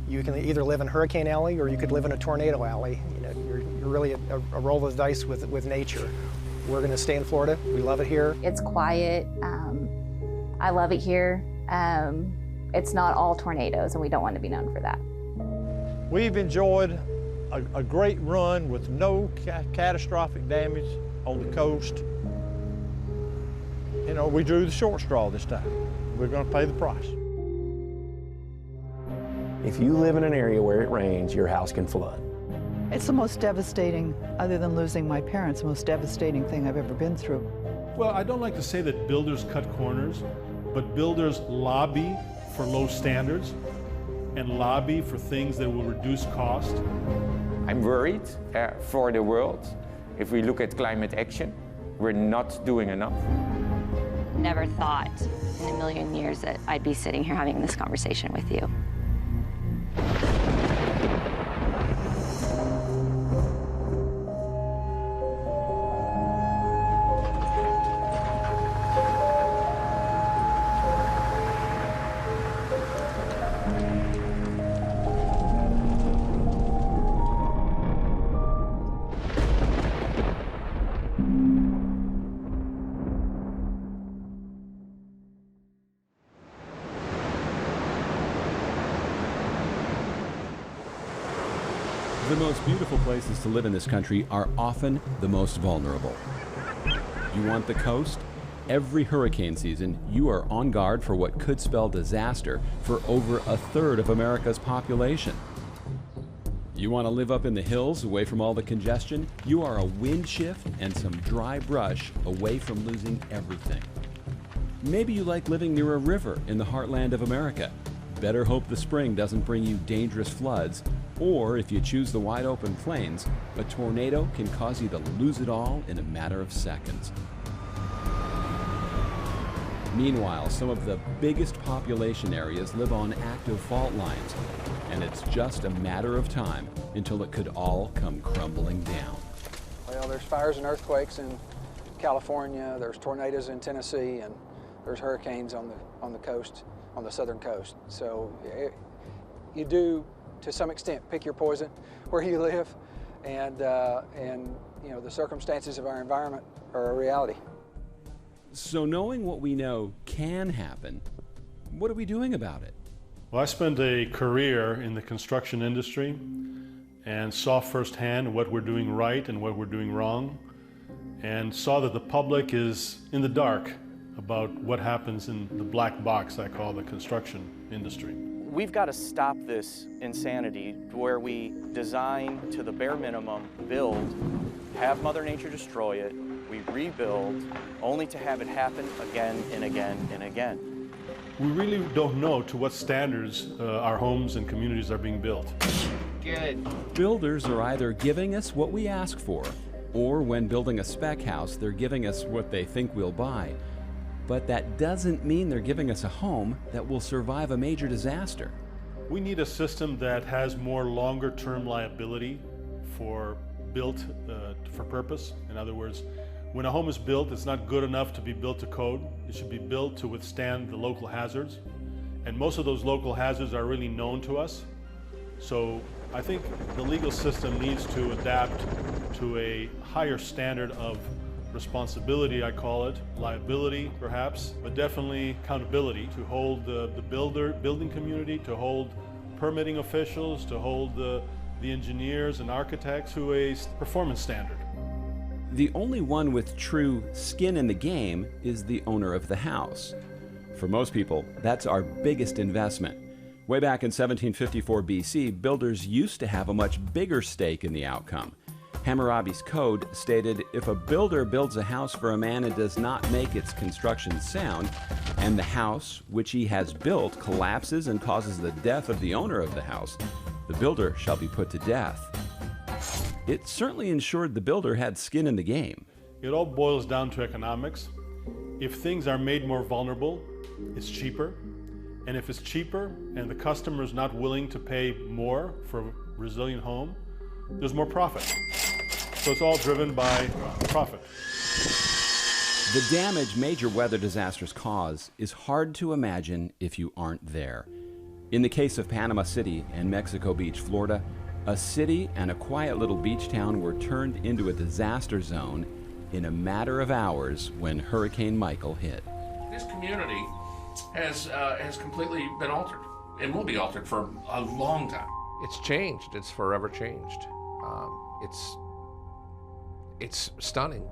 You can either live in Hurricane Alley or you could live in a Tornado Alley. You know, you're really a roll of the dice with nature. We're going to stay in Florida. We love it here. It's quiet. I love it here. It's not all tornadoes, and we don't want to be known for that. We've enjoyed a great run with no catastrophic damage on the coast. You know, we drew the short straw this time. We're going to pay the price. If you live in an area where it rains, your house can flood. It's the most devastating, other than losing my parents, the most devastating thing I've ever been through. Well, I don't like to say that builders cut corners, but builders lobby for low standards and lobby for things that will reduce cost. I'm worried for the world. If we look at climate action, we're not doing enough. Never thought in a million years that I'd be sitting here having this conversation with you. The most beautiful places to live in this country are often the most vulnerable. You want the coast? Every hurricane season, you are on guard for what could spell disaster for over a third of America's population. You want to live up in the hills away from all the congestion? You are a wind shift and some dry brush away from losing everything. Maybe you like living near a river in the heartland of America. Better hope the spring doesn't bring you dangerous floods, or if you choose the wide open plains, a tornado can cause you to lose it all in a matter of seconds. Meanwhile, some of the biggest population areas live on active fault lines, and it's just a matter of time until it could all come crumbling down. Well, there's fires and earthquakes in California, there's tornadoes in Tennessee, and there's hurricanes on the coast, on the southern coast. So you do, to some extent, pick your poison where you live, and you know, the circumstances of our environment are a reality. So knowing what we know can happen, what are we doing about it? Well, I spent a career in the construction industry and saw firsthand what we're doing right and what we're doing wrong, and saw that the public is in the dark about what happens in the black box I call the construction industry. We've got to stop this insanity where we design to the bare minimum, build, have Mother Nature destroy it, we rebuild, only to have it happen again and again and again. We really don't know to what standards our homes and communities are being built. Good. Builders are either giving us what we ask for, or when building a spec house, they're giving us what they think we'll buy. But that doesn't mean they're giving us a home that will survive a major disaster. We need a system that has more longer-term liability for built for purpose. In other words, when a home is built, it's not good enough to be built to code. It should be built to withstand the local hazards. And most of those local hazards are really known to us. So I think the legal system needs to adapt to a higher standard of responsibility, I call it, liability perhaps, but definitely accountability to hold the building community, to hold permitting officials, to hold the engineers and architects to a performance standard. The only one with true skin in the game is the owner of the house. For most people, that's our biggest investment. Way back in 1754 BC, builders used to have a much bigger stake in the outcome. Hammurabi's code stated if a builder builds a house for a man and does not make its construction sound, and the house which he has built collapses and causes the death of the owner of the house, the builder shall be put to death. It certainly ensured the builder had skin in the game. It all boils down to economics. If things are made more vulnerable, it's cheaper. And if it's cheaper and the customer is not willing to pay more for a resilient home, there's more profit. So it's all driven by profit. The damage major weather disasters cause is hard to imagine if you aren't there. In the case of Panama City and Mexico Beach, Florida, a city and a quiet little beach town were turned into a disaster zone in a matter of hours when Hurricane Michael hit. This community has completely been altered and will be altered for a long time. It's changed. It's forever changed. It's stunning.